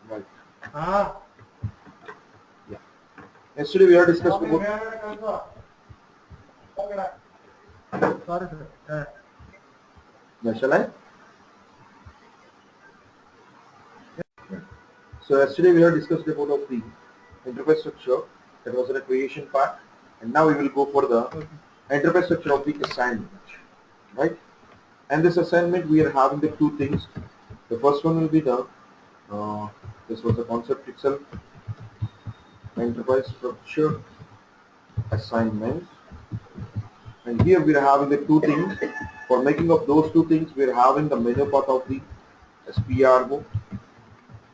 Right. Yeah. Yesterday we are discussing about. Sorry, sir. Yeah, shall I? Yeah. So yesterday we have discussed about of the enterprise structure, that was in a creation part, and now we will go for the Okay. enterprise structure of the assignment, right? And this assignment we are having the two things. The first one will be the this was the concept itself, enterprise structure assignment, and here we are having the two things. For making of those two things, we are having the menu part of the SPRO,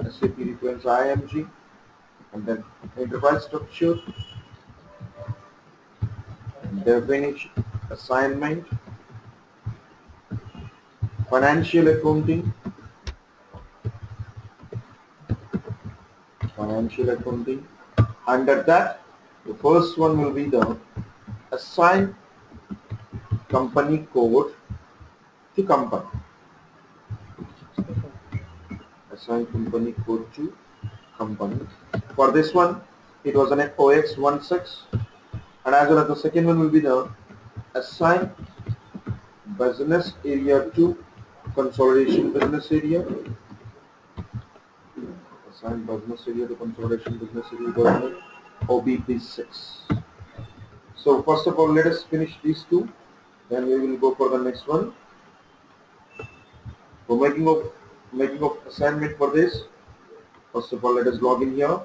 SAP reference IMG, and then enterprise structure, definition, assignment, financial accounting, financial accounting. Under that, the first one will be the assign company code to company. Assign company code to company. For this one, it was an OX16, and as well as the second one will be the assign business area to consolidation business area. Assign business area to consolidation business area government, OBP6. So first of all, let us finish these two, then we will go for the next one. For making of assignment for this, first of all, let us log in here.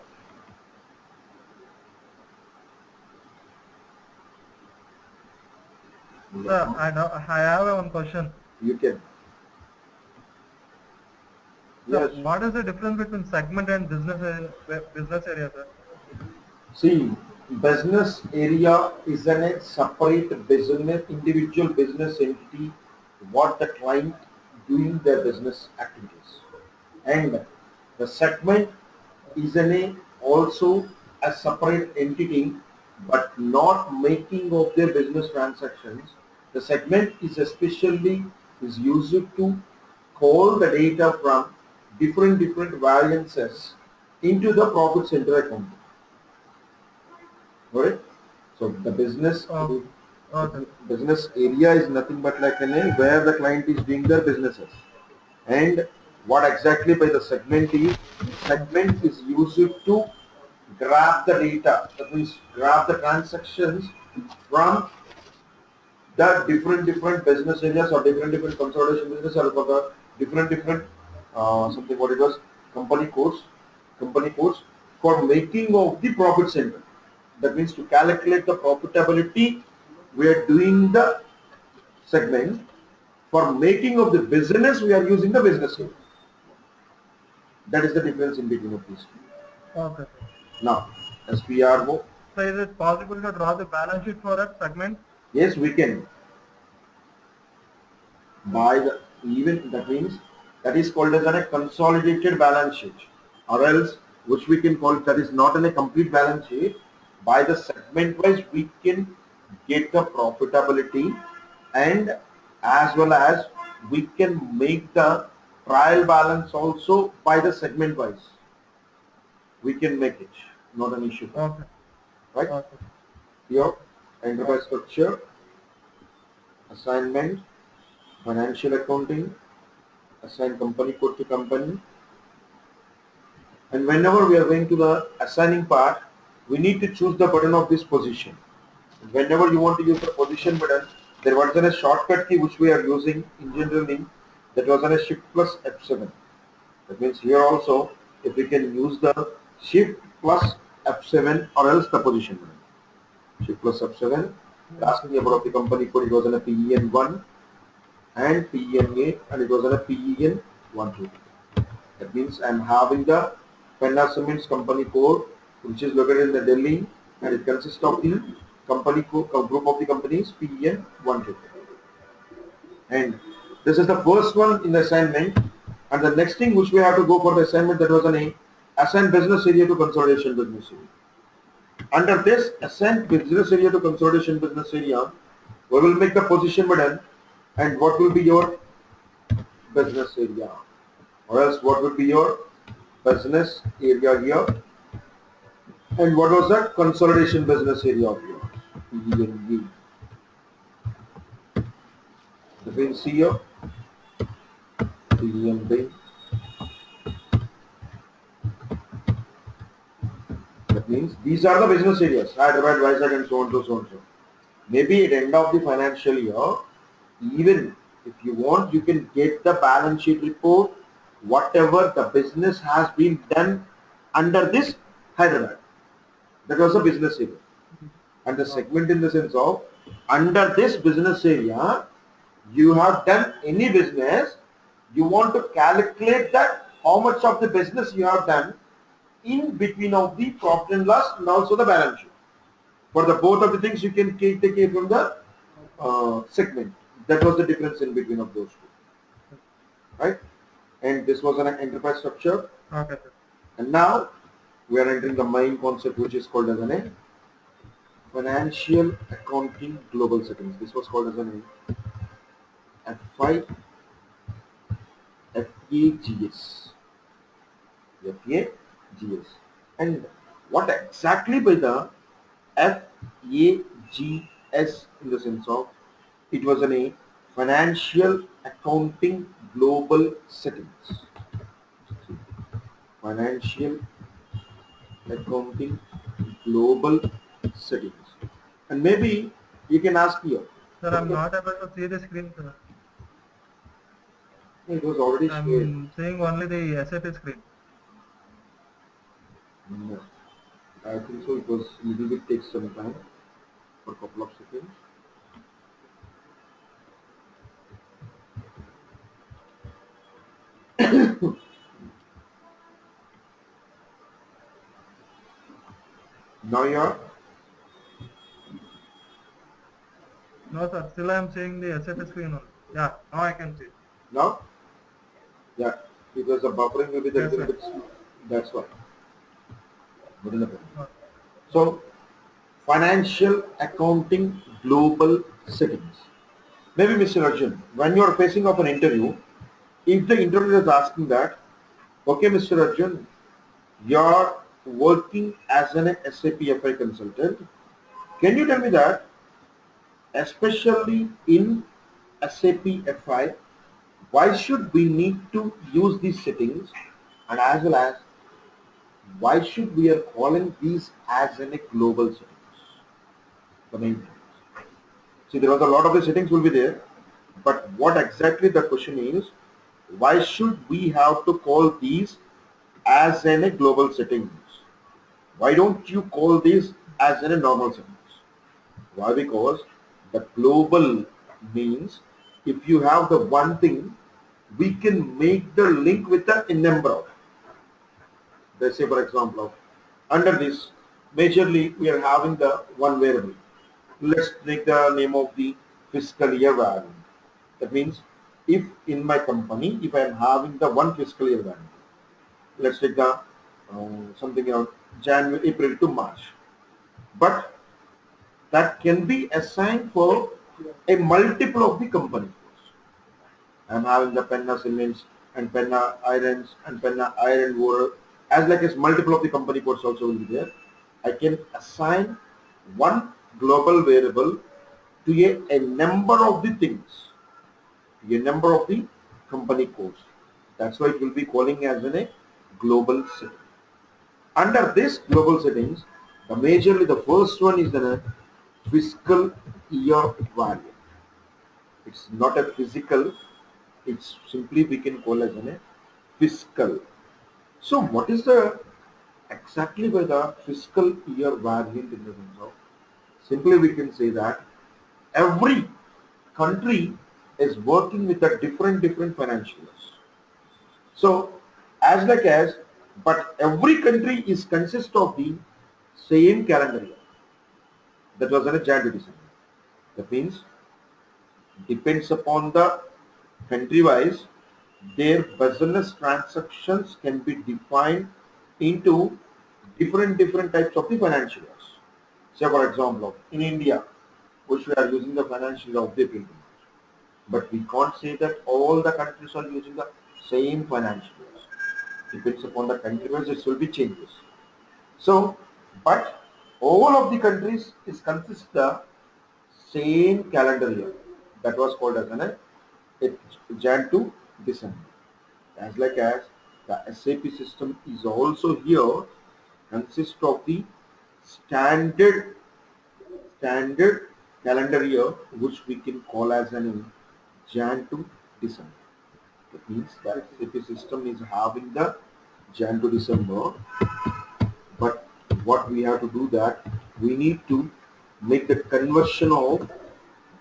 Sir, I have one question. You can. Sir, Yes. what is the difference between segment and business area, sir? See, business area is a separate business, individual business entity, what the client doing their business activities. And the segment is also a separate entity, but not making of their business transactions. The segment is especially is used to call the data from different variances into the profit center account. Right? So the Oh, okay. business area is nothing but like where the client is doing their businesses. And what exactly by the segment is used to grab the data, that means grab the transactions from the different business areas or different consolidation business, or for the different something what it was, company codes for making of the profit center. That means to calculate the profitability, we are doing the segment. For making of the business, we are using the business area. That is the difference in between of these two. Okay, sir. Now, SPRO, So is it possible to draw the balance sheet for that segment? yes, we can buy the, even that means that is called as a consolidated balance sheet, or else which we can call that is not in a complete balance sheet. By the segment wise, we can get the profitability, and as well as we can make the trial balance also by the segment wise. We can make it, not an issue, Okay. right? Okay. Here, enterprise structure, assignment, financial accounting, assign company code to company, and whenever we are going to the assigning part, we need to choose the button of this position. Whenever you want to use the position button, there was a shortcut key which we are using in generally, that was a shift plus F7. That means here also, if we can use the shift plus F7 or else the position button. Shift plus F7. Asking about the company code, it was in a PEN1 and PEN8, and it was in a PEN12. That means I am having the Penna Cements company code, which is located in the Delhi, and it consists of the company group of the companies PEN12. And this is the first one in the assignment. And the next thing which we have to go for the assignment, that was an assign business area to consolidation business area. Under this assign business area to consolidation business area, we will make the position button, and what will be your business area, or else what will be your business area here. And what was that? Consolidation business area of yours. PNB. The means here, PNB. That means these are the business areas, Hyderabad, Vizag, and so on, so on, so. Maybe at the end of the financial year, even if you want, you can get the balance sheet report, whatever the business has been done under this Hyderabad. That was a business area. And the segment in the sense of, under this business area, you have done any business, you want to calculate that how much of the business you have done in between of the profit and loss and also the balance sheet. For the both of the things you can take it from the segment. That was the difference in between of those two, right? And this was an enterprise structure. Okay, sir. And now we are entering the main concept, which is called as an financial accounting global settings. This was called as an FI FAGS. FAGS. And what exactly by the FAGS in the sense of, it was a financial accounting global settings. Financial accounting global settings. And maybe you can ask here. Sir, I'm not able to see the screen, sir. It was already shared. I'm seeing only the SAP screen. No. I think so. It was little bit takes some time for a couple of seconds. Now you are. No, sir. Still I'm seeing the SAP screen only. Yeah, now I can see. Now? Yeah, because the buffering will be the Yes, little sir. bit slow. That's why. Within the problem. Okay. So, financial accounting global settings. Maybe Mr. Arjun, when you are facing of an interview, if the interviewer is asking that, okay, Mr. Arjun, you are working as an SAP FI consultant, can you tell me that, especially in SAP FI, why should we need to use these settings, and as well as why should we are calling these as in a global settings? The main thing. See, there was a lot of the settings will be there, but what exactly the question is, why should we have to call these as in a global settings? Why don't you call these as in a normal settings? Why? Because the global means if you have the one thing, we can make the link with the number of. Let's say for example, under this, majorly we are having the one variable. Let's take the name of the fiscal year value. That means if in my company, if I am having the one fiscal year value, let's take the something around January, April to March. But that can be assigned for a multiple of the company. I'm having the Penna Cements and Penna Irons and Penna Iron Ore as like as multiple of the company codes also will be there. I can assign one global variable to a number of the things, to a number of the company codes. That's why it will be calling as a global setting. Under this global settings, the majorly the first one is the fiscal year value. It's not a physical, it's simply we can call as a fiscal. So what is the exactly by the fiscal year variant in the sense of, simply we can say that every country is working with a different financial years. So as like as, but every country is consist of the same calendar year. That was in a January to December. That means depends upon the country wise, their business transactions can be defined into different types of the financial years. Say for example, in India, which we are using the financial year of the April to March. But we can't say that all the countries are using the same financial years. Depends upon the country wise, it will be changes. So, but all of the countries is consist the same calendar year. That was called as it Jan to December. As like as the SAP system is also here consists of the standard standard calendar year, which we can call as Jan to December. That means the SAP system is having the Jan to December, but what we have to do that we need to make the conversion of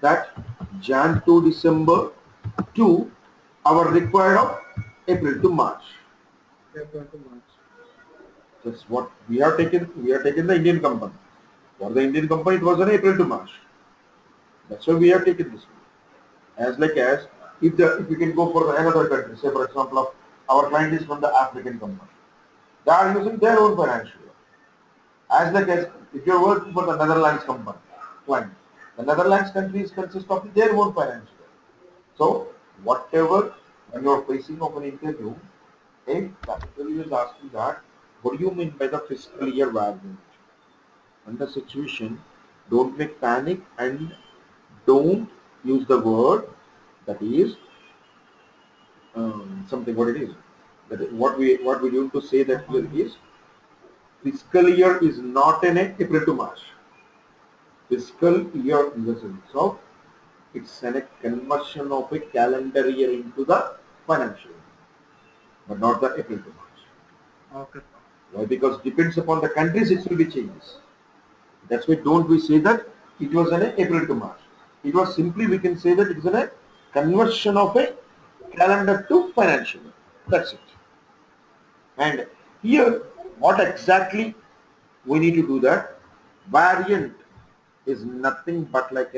that Jan to December to our required of April to March. April to March. That's what we have taken. We have taken the Indian company. For the Indian company, it was an April to March. That's why we have taken this one. As like as if we can go for another country, say for example, of our client is from the African company, they are using their own financial year. As like as if you are working for the Netherlands company, client, the Netherlands countries consist of their own financial year. So whatever when you are facing of an interview, if the interview is asking that, what do you mean by the fiscal year variant? Under situation, don't make panic and don't use the word that is something what it is. That is what we need to say that here is fiscal year is not an April to March. Fiscal year in the sense of it's a conversion of a calendar year into the financial year, but not the April to March. Okay. Why? Because depends upon the countries, it will be changes. That's why don't we say that it was an April to March. It was simply we can say that it is a conversion of a calendar to financial year. That's it. And here, what exactly we need to do that? Variant is nothing but like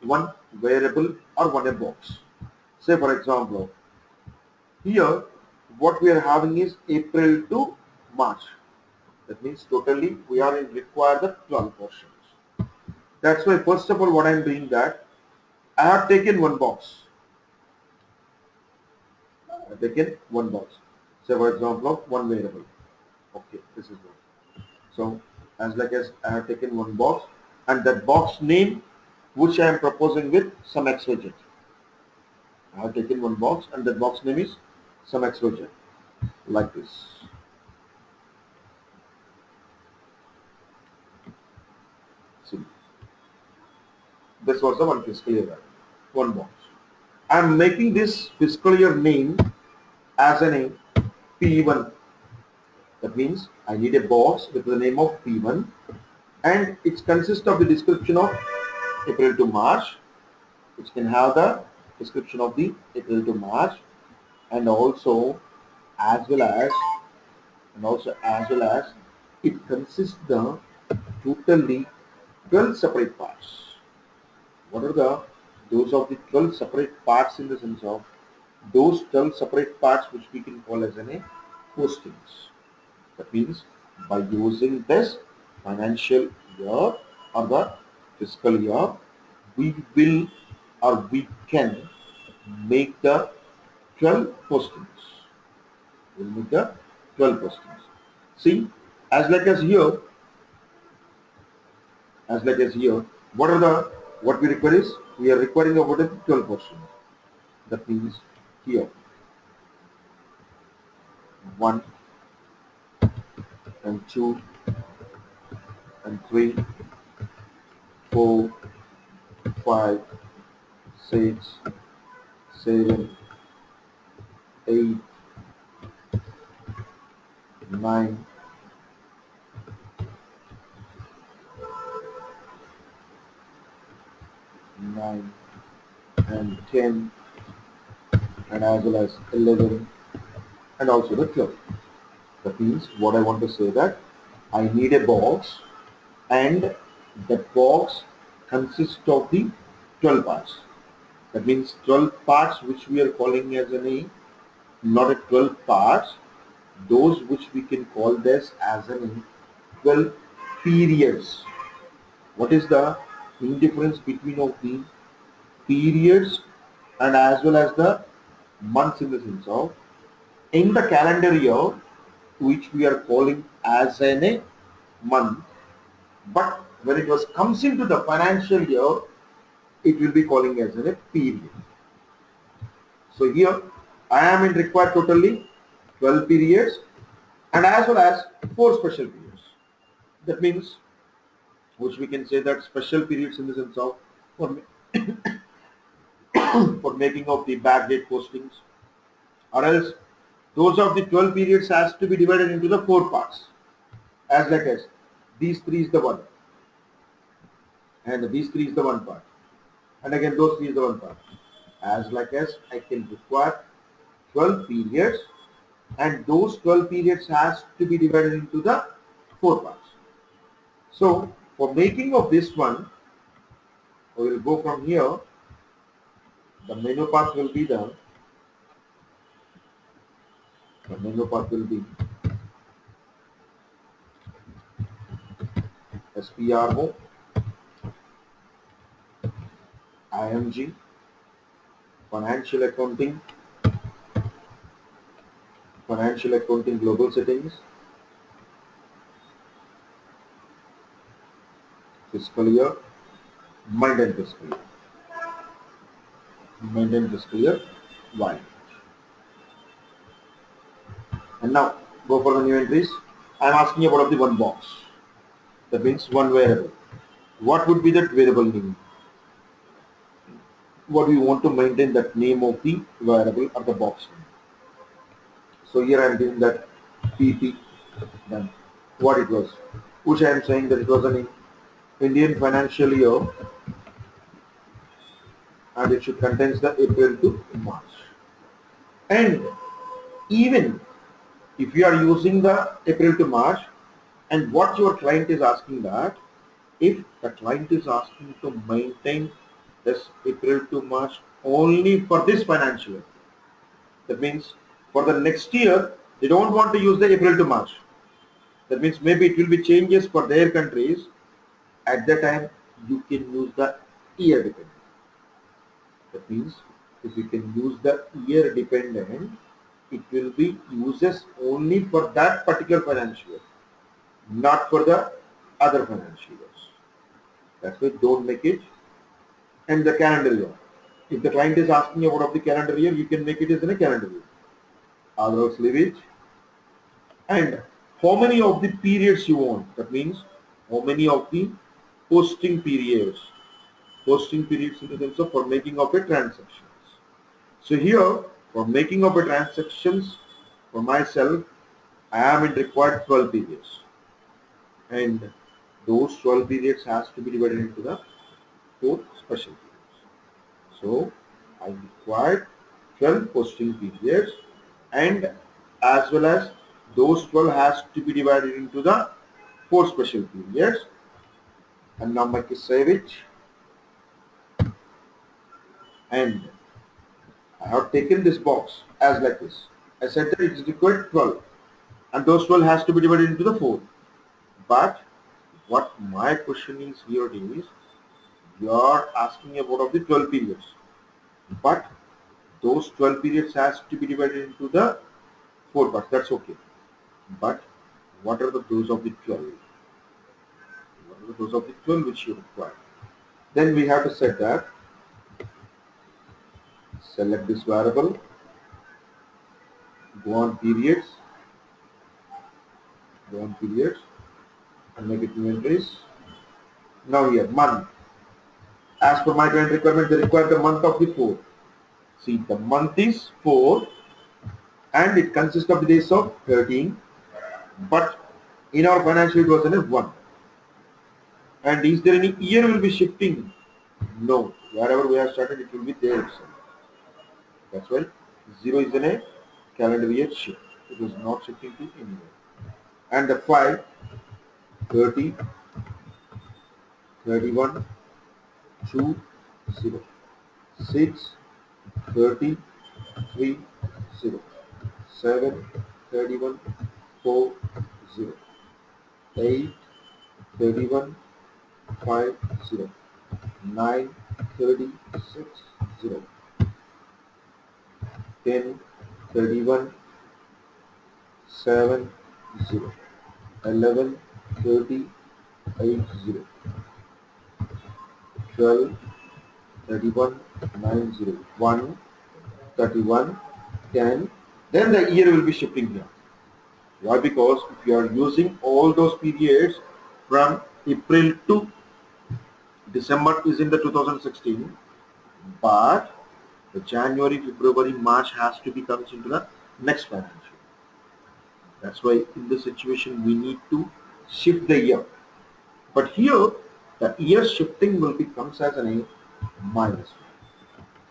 one variable or one a box. Say for example, here what we are having is April to March. That means totally we are in require the 12 portions. That's why first of all what I am doing that I have taken one box. I have taken one box. Say for example of one variable. Okay, this is one. So as like as I have taken one box and that box name which I am proposing with some XYZ. I have taken one box and that box name is some XYZ like this. See, this was the one fiscal year, one box. I am making this fiscal year name as a name P1. That means I need a box with the name of P1 and it consists of the description of April to March. It can have the description of the April to March and also as well as it consists the totally 12 separate parts. What are those of the 12 separate parts in the sense of those 12 separate parts which we can call as a postings. That means by using this financial year or the fiscal year, we will or we can make the 12 postings. We'll make the 12 postings. See, as like as here, what are what we require is we are requiring about 12 portions. That means here 1 and 2 and 3, 4, 5, 6, 7, 8, 9, 9 and 10 and as well as 11 and also the 12. That means what I want to say that I need a box and that box consists of the 12 parts. That means 12 parts which we are calling as not a 12 parts, those which we can call this as 12 periods. What is the indifference between of the periods and as well as the months in the sense of in the calendar year, which we are calling as a month, but when it was comes into the financial year, it will be calling as a period. So here I am in required totally 12 periods and as well as 4 special periods. That means, which we can say that special periods in the sense of for, for making of the backdate postings, or else those of the 12 periods has to be divided into the 4 parts, as like as these 3 is the one and these 3 is the one part, and again those 3 is the one part, as like as I can require 12 periods and those 12 periods has to be divided into the 4 parts. So for making of this one, we will go from here. The menu path will be SPRO, IMG, financial accounting global settings, fiscal year, maintain fiscal year, Y. And now go for the new entries. I am asking you about the one box. That means one variable. What would be that variable name? What do you want to maintain that name of the variable or the box name? So here I am giving that PP, then what it was, which I am saying that it was an Indian financial year and it should contains the April to March. And even if you are using the April to March, and what your client is asking that, if the client is asking to maintain this April to March only for this financial year, that means for the next year they don't want to use the April to March. That means maybe it will be changes for their countries. At that time you can use the year dependent. That means if you can use the year dependent, it will be uses only for that particular financial year, not for the other financial years. That's why don't make it. And the calendar year. If the client is asking you about the calendar year, you can make it as in a calendar year. Otherwise leave it. And how many of the periods you want? That means how many of the posting periods. Posting periods in the sense of for making of a transactions. So here for making of a transactions for myself, I am in required 12 periods. And those 12 periods has to be divided into the 4 special periods. So I required 12 posting periods and as well as those 12 has to be divided into the 4 special periods. And now I can save it. And I have taken this box as like this. I said that it is required 12 and those 12 has to be divided into the 4. But what my question is here is, you are asking about of the 12 periods, but those 12 periods has to be divided into the 4 parts. That's okay. But what are the those of the 12? What are the those of the 12 which you require? Then we have to set that. Select this variable. Go on periods. Go on periods and make it new entries. Now here month. As per my client requirement, they require the month of the 4. See, the month is 4 and it consists of the days of 13, but in our financial it was in a 1. And is there any year will be shifting? No. Wherever we have started, it will be there itself. That's why 0 is in a calendar year shift. It was not shifting to anywhere. And the 5, 30, 31, 2, 0. 6, 30, 3, 0. 7, 31, 4, 0. 8, 31, 5, 0. 9, 36, 0. 10, 31, 7 0 11 30 8 0 12 31 9 0 1 31 10. Then the year will be shifting here. Why? Because if you are using all those periods from April to December is in the 2016, but the January, February, March has to be comes into the next financial. That's why in this situation we need to shift the year. But here the year shifting will be comes as an A minus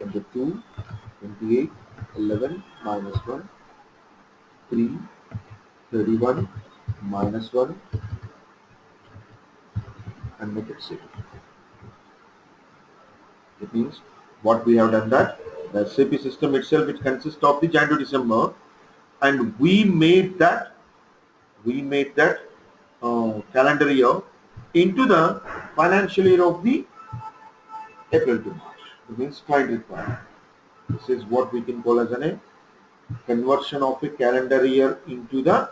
1. 22, 28, 11 minus 1, 3, 31 minus 1 and make it 6. It means what we have done that the SAP system itself it consists of the Jan to December, and we made that calendar year into the financial year of the April to March. It means client requirement. This is what we can call as a conversion of a calendar year into the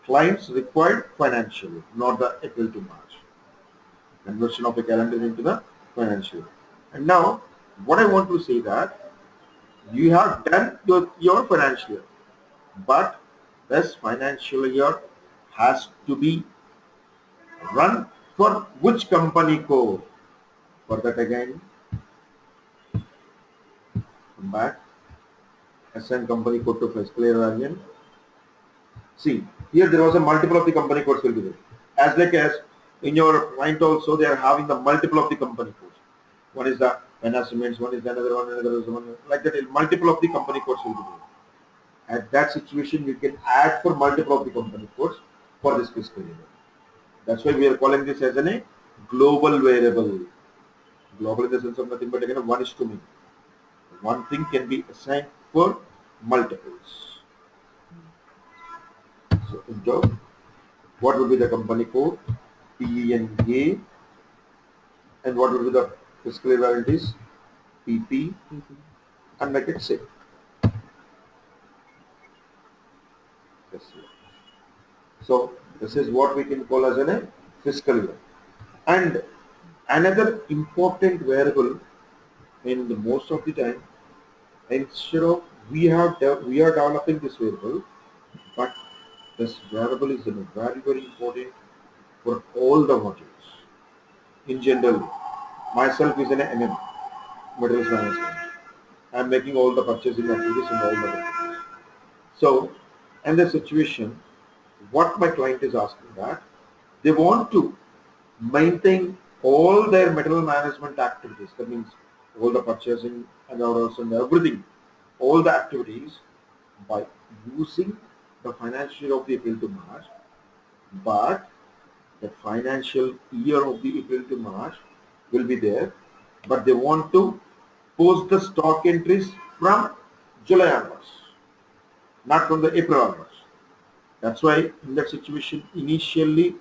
client's required financial year, not the April to March. Conversion of a calendar into the financial year. And now, what I want to say that you have done your financial year, but this financial year has to be run for which company code? For that again, come back, assign company code to fiscal year variant. See, here there was a multiple of the company codes will be there. As like as in your client also they are having the multiple of the company codes. One is the announcements, one is the another is one, like that multiple of the company codes will be there. At that situation you can add for multiple of the company codes for this fiscal year. That's why we are calling this as a global variable. Global in the sense of nothing but again one is to many. One thing can be assigned for multiples. So enter what would be the company code PENA and what would be the fiscal year variant is PP and make it save. So this is what we can call as a fiscal year. And another important variable in the most of the time, instead of we are developing this variable, but this variable is very important for all the modules. In general, myself is an MM, materials management. I am making all the purchasing activities in all the modules. So, in this situation, what my client is asking that they want to maintain all their material management activities. That means all the purchasing and orders and everything, all the activities by using the financial year of the April to March, but the financial year of the April to March will be there, but they want to post the stock entries from July onwards, not from the April onwards. That's why in that situation initially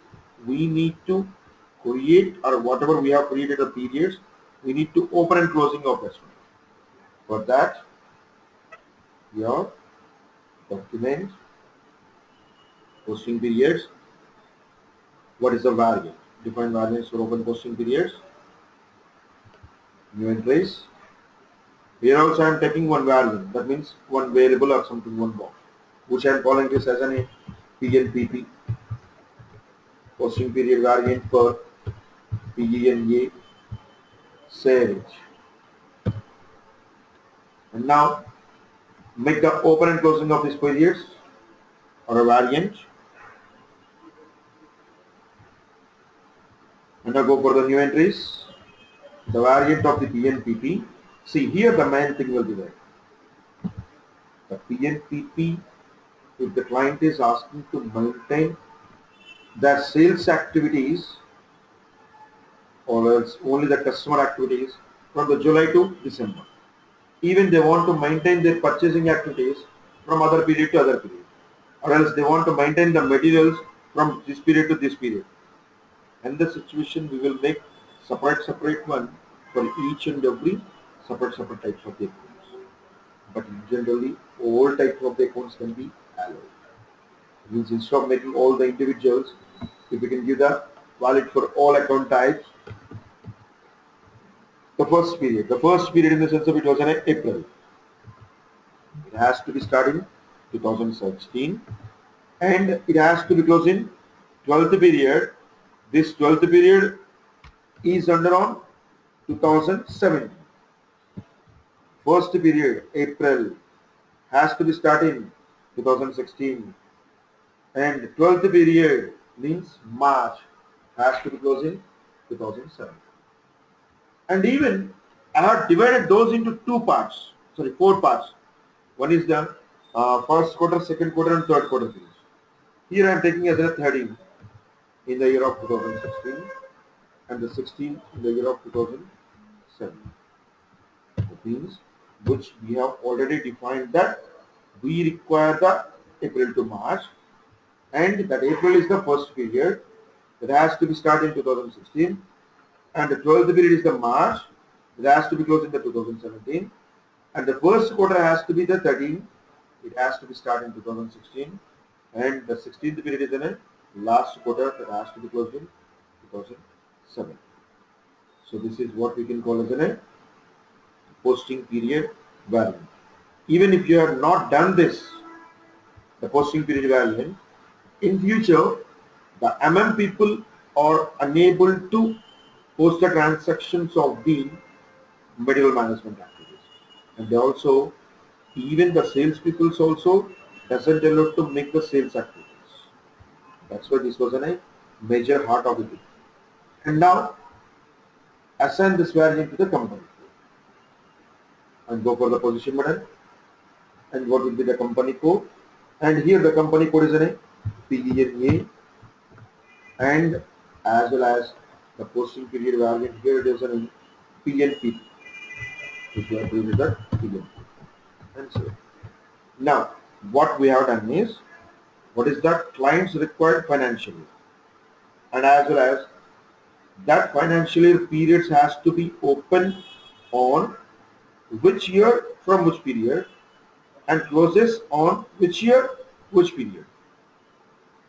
we need to create or whatever we have created the periods, we need to open and closing of this one. For that, your document, posting periods, what is the variant? Define variance for open posting periods, new entries. Here also I am taking one variant, that means one variable or something, one box, which I am calling this as an PNPP, posting period variant for PENA save. And now make the open and closing of these periods or a variant. And now go for the new entries, the variant of the PNPP. See here the main thing will be there. The PNPP, if the client is asking to maintain the sales activities or else only the customer activities from the July to December. Even they want to maintain their purchasing activities from other period to other period, or else they want to maintain the materials from this period to this period. In this situation, we will make separate one for each and every separate types of the accounts. But generally, all types of the accounts can be allowed. Means instead of making all the individuals, if we can give the valid for all account types, the first period in the sense of it was in April. It has to be starting 2016 and it has to be closed in 12th period. This 12th period is under on 2017. First period, April, has to be starting 2016 and 12th period means March has to be closed in 2007. And even I have divided those into four parts. One is the first quarter, second quarter and third quarter period. Here I am taking as a 13 in the year of 2016 and the 16 in the year of 2007. That means which we have already defined that we require the April to March and that April is the first period that has to be started in 2016 and the 12th period is the March that has to be closed in the 2017 and the first quarter has to be the 13, it has to be started in 2016 and the 16th period is in a last quarter that has to be closed in 2007. So this is what we can call as a posting period variant. Even if you have not done this, the posting period variant, in future the people are unable to post the transactions of the material management activities, and they also even the sales people also doesn't allow to make the sales activities. That's why this was a major heart of it. And now assign this variant to the company and go for the position button and what will be the company code, and here the company code is a PNA and as well as the posting period variant here it is a PNP, which we are doing is the PNP and so now what we have done is what is that clients required financially and as well as that financial year periods has to be open on which year from which period and closes on which year which period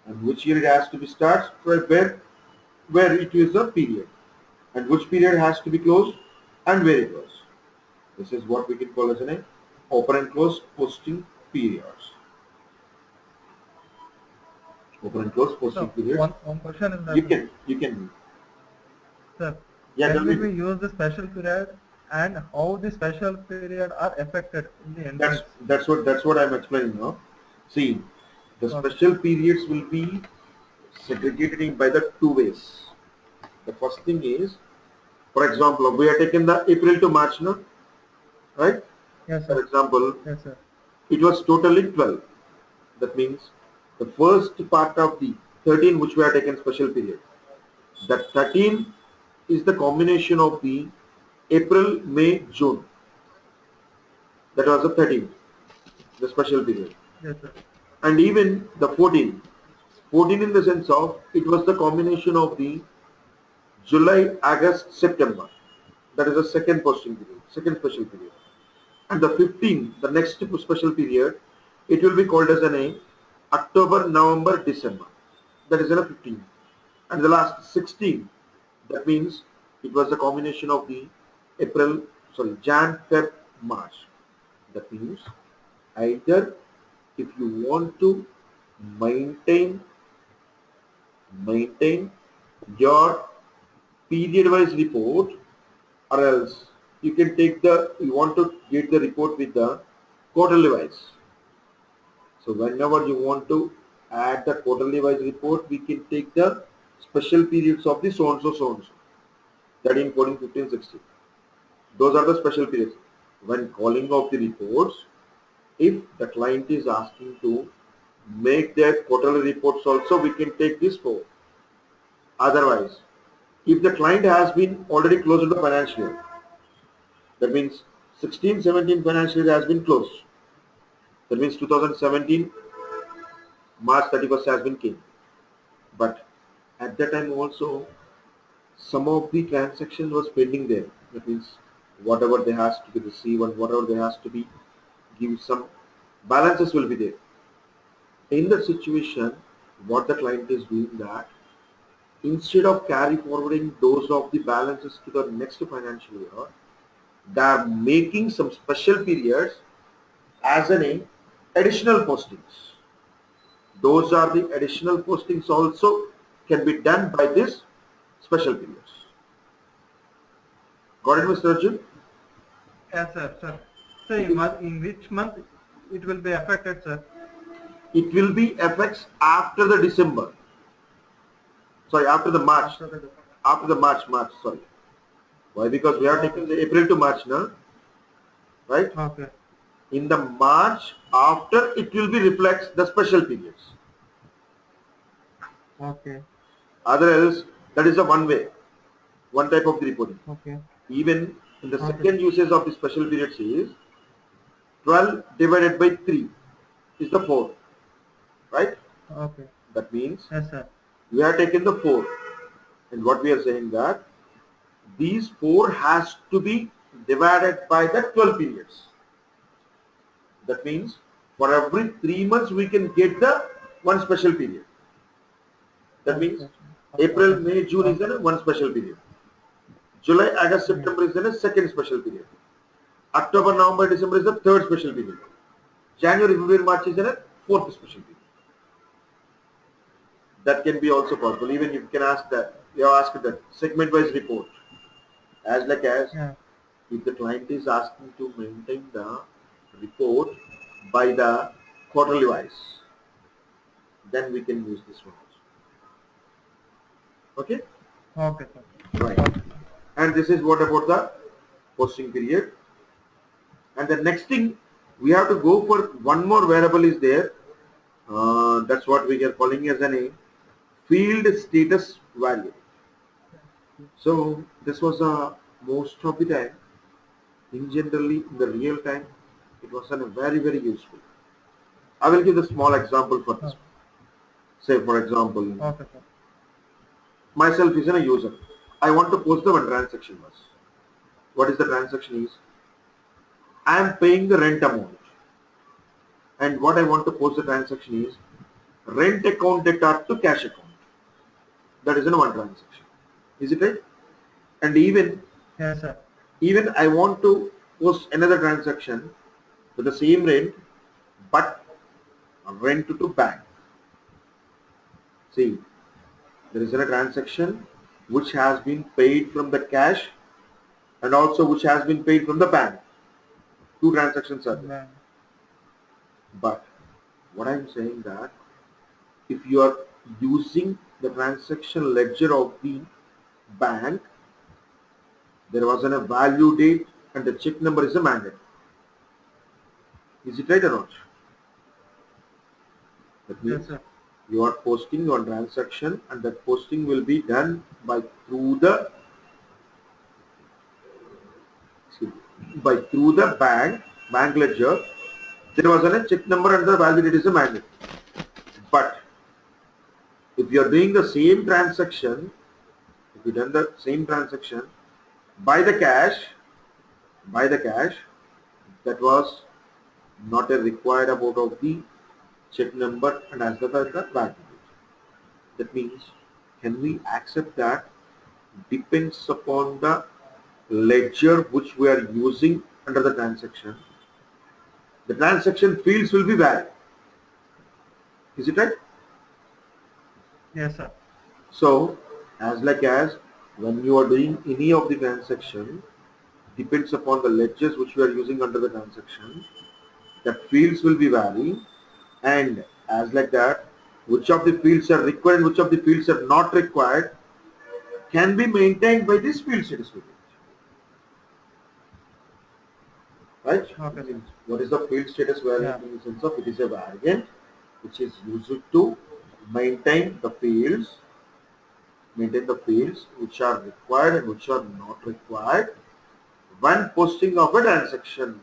and which year it has to be starts where it is a period and which period has to be closed and where it was. This is what we can call as an open and close posting periods. Open and close posting So periods. one question is that You can sir, yeah, when will we use the special period and how the special period are affected in the entries? that's what I'm explaining now. See, the Okay. special periods will be segregated in by the two ways. The first thing is, for example, we are taking the April to March now, right? Yes, For sir. example, Yes, sir. it was totally 12. That means the first part of the 13 which we are taking special period. That 13 is the combination of the April, May, June. That was the 13, the special period. Yes, sir. And even the 14. 14 in the sense of it was the combination of the July, August, September. That is the second posting period, second special period. And the 15, the next special period, it will be called as an October, November, December. That is a 15. And the last 16, that means it was the combination of the Jan, Feb, March. That means either if you want to maintain your period wise report or else you can take you want to get the report with the quarterly wise. So whenever you want to add the quarterly wise report, we can take the special periods of the so and so 13, 14, 15, 16. Those are the special periods. When calling of the reports, if the client is asking to make their quarterly reports also, we can take this for. Otherwise, if the client has been already closed the financial year, that means 16-17 financial year has been closed. That means 2017 March 31st has been came. But at that time also some of the transaction was pending there. That means whatever there has to be received and whatever there has to be give some balances will be there. In that situation, what the client is doing that instead of carry forwarding those of the balances to the next financial year, they are making some special periods as an additional postings. Those are the additional postings also can be done by this special periods. Got it, Mr. Arjun? Yes, sir, sir. So It is, in which month it will be affected, sir? it will be effects after the December. Sorry, after the March. After the After the March, sorry. Why? Because we are okay, taking the April to March now, right? okay, In the March after it will be reflects the special periods. okay, Other else, that is a one way, one type of the reporting. okay, Even in the okay, second usage of the special periods is 12 divided by 3 is the 4, right? okay. That means Yes, sir. we are taking the 4, and what we are saying that these 4 has to be divided by the 12 periods. That means for every 3 months we can get the one special period. That One means special. April, Okay, sir. May, June is Okay. in one special period. July, August, Hmm. September is in a second special period. October, November, December is the third special period. January, February, March is in a fourth special period. That can be also possible. Even you can ask that, you have asked that segment-wise report. As like as Yeah. if the client is asking to maintain the report by the quarterly wise, then we can use this one also. Okay? Okay, sir. Right. Okay, sir. And this is what about the posting period. And the next thing we have to go for one more variable is there. That's what we are calling as a field status variable. So this was most of the time in generally in the real time it was a very useful. I will give a small example for this. Okay, Say for example, okay, sir. myself is a user. I want to post the one transaction was. What is the transaction is? I am paying the rent amount, and what I want to post the transaction is rent account data to cash account. That is in one transaction. Is it right? And Yes, sir. even I want to post another transaction with the same rent, but rent to bank. See, there is a transaction which has been paid from the cash and also which has been paid from the bank. Two transactions are there. Bye. But what I'm saying that if you are using the transaction ledger of the bank, there was a value date and the check number is a mandate. Is it right or not? That Yes, means sir. you are posting your transaction and that posting will be done by through the bank ledger. There was a check number and the value date is a mandate. But if you are doing the same transaction, if you done the same transaction by the cash, by the cash, that was not a required amount of the check number and as well as the value date. That means, can we accept that? Depends upon the ledger which we are using under the transaction. The transaction fields will be valid. Is it right? Yes, sir. So, as like as when you are doing any of the transaction, depends upon the ledgers which we are using under the transaction, that fields will be varying, and as like that, which of the fields are required and which of the fields are not required can be maintained by this field status variable. Right? Okay, sir. What is the field status variable Yeah. in the sense of it is a variant which is used to maintain the fields, which are required and which are not required when posting of a transaction.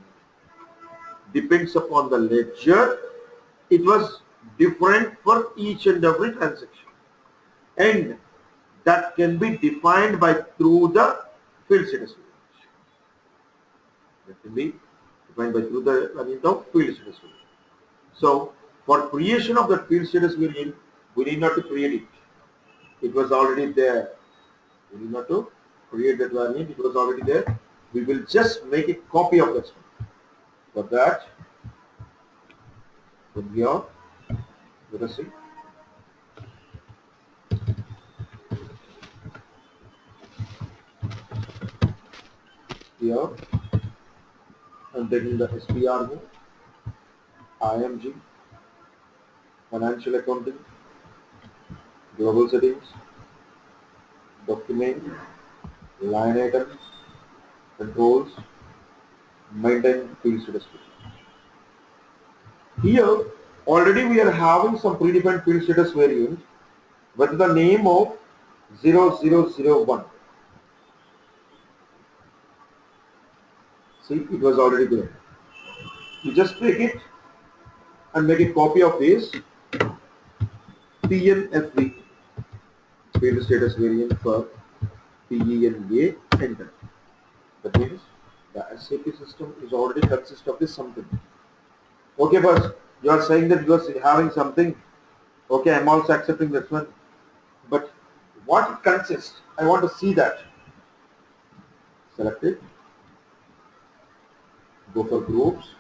Depends upon the ledger. It was different for each and every transaction, and that can be defined by through the field status variable. That can be defined by through the variant of field status variable. So For creation of that field status variant, we need not to create it. It was already there. We need not to create that variant. It was already there. We will just make a copy of that one. For that, from here, let us see. Here, I'm taking the SPRO, IMG, financial accounting, global settings, document, line items, controls, maintain field status. Here, already we are having some predefined field status variant with the name of 0001. See, it was already there. You just take it and make a copy of this PNFV field status variant for PENA enter. That means the SAP system is already consist of this something. Okay, first you are saying that you are having something. Okay, I'm also accepting that one. But what it consists, I want to see that. Select it. Go for groups.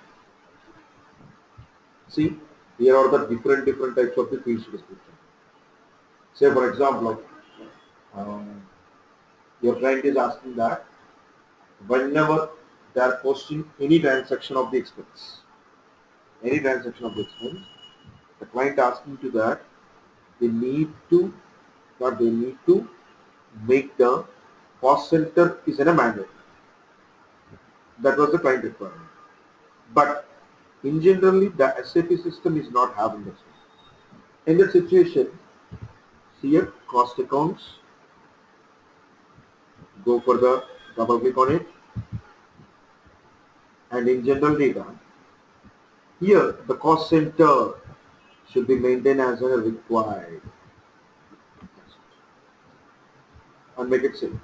See, here are the different types of the field description. Say for example, um, your client is asking that whenever they are posting any transaction of the expense, the client asking to that they need to make the cost center is in a manual. That was the client requirement. But in generally the SAP system is not having this. In that situation, here cost accounts, go for the double click on it, and in general data, here the cost center should be maintained as a required and make it simple.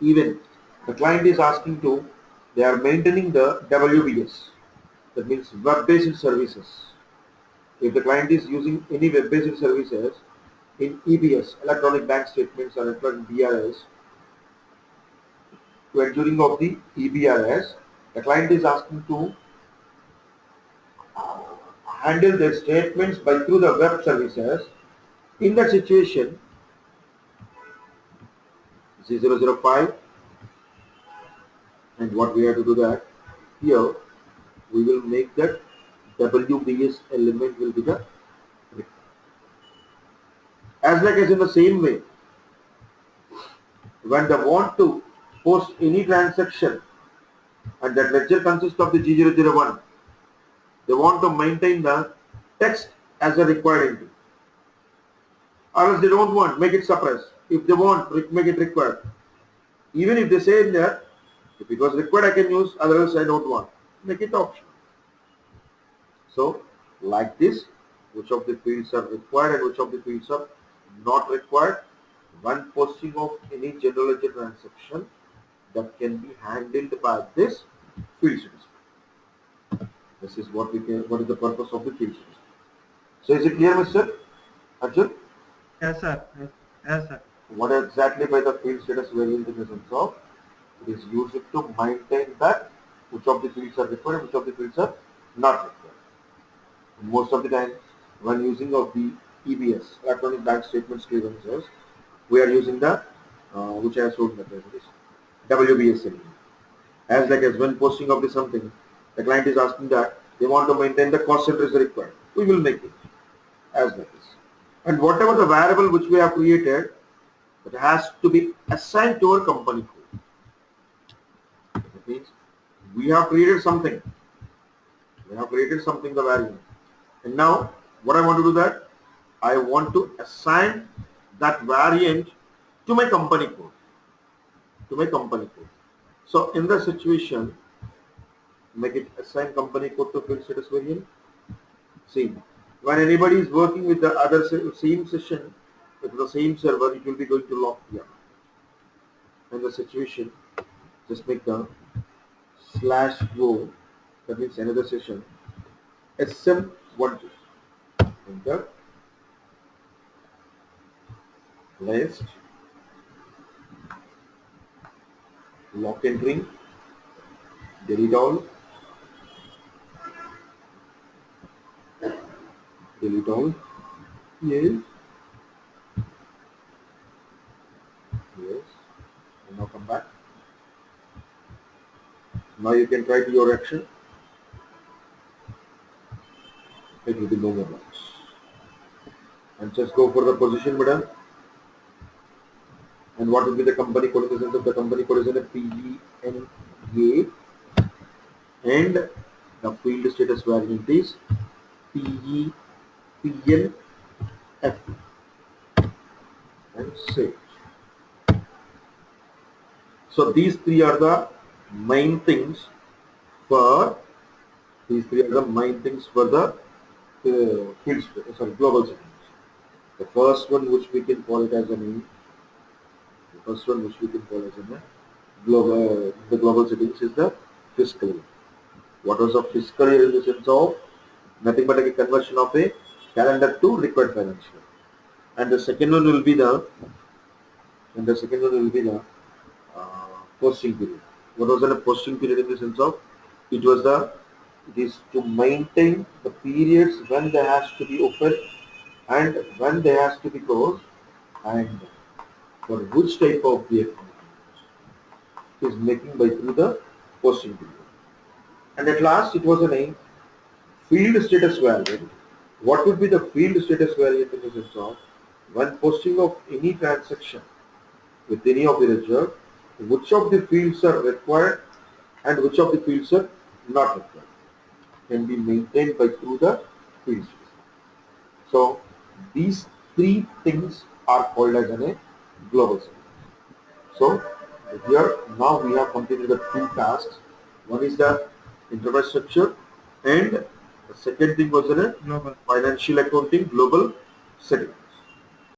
Even the client is asking to, they are maintaining the WBS, that means web-based services. If the client is using any web-based services in EBS, electronic bank statements or electronic BRS, to ensuring of the EBRS, the client is asking to handle their statements by through the web services. In that situation, C005, and what we have to do that, here we will make that WBS element will be the, as in the same way, when they want to post any transaction and that ledger consists of the G001, they want to maintain the text as a required entry. Or else they don't want, make it suppressed. If they want, make it required. Even if they say in there, if it was required I can use, otherwise I don't want. Make it optional. So, like this, which of the fields are required and which of the fields are not required. When posting of any general ledger transaction, that can be handled by this field system. This is what what is the purpose of the field system. So is it clear, Mr. Arjun? Yes, sir. Yes, sir. What exactly by the field status variant in the sense of it is used to maintain that which of the fields are required and which of the fields are not required. Most of the time, when using of the EBS, electronic bank statements clearances, we are using the which I have shown that is WBS element. As when posting of the something, the client is asking that they want to maintain the cost center is required. We will make it as like this. And whatever the variable which we have created, it has to be assigned to our company code. That means we have created something. We have created something, the variable. And now what I want to do that, I want to assign that variant to my company code. So in the situation, make it assign company code to field status variant. See, when anybody is working with the other same session with the same server, it will be going to lock here. In the situation, just make the /go, that means another session, SM12. Enter. List. Lock entering. Delete all. Delete all. Yes. Yes. And now come back. Now you can try to your action. It will be no more locks. And just go for the position button. And what will be the company code? In the sense of the company code is in a PENA, and the field status variant is PEPNF, and save. So these three are the main things for the global settings. The first one, which we can call it as a name, the first one which we can call as a global, the global settings is the fiscal year. What was a fiscal year in the sense of nothing but a conversion of a calendar to required financial year. And the second one will be the posting period. What was a posting period in the sense of it is to maintain the periods when there has to be open and when there has to be closed, and for which type of the account is making by through the posting period. And at last it was a name field status variant. What would be the field status variant in the sense of when posting of any transaction with any of the ledger, which of the fields are required and which of the fields are not required can be maintained by through the fields. So these three things are called as a global system. So here now we have completed the two tasks. One is the enterprise structure, and the second thing was a Global. financial accounting global setting.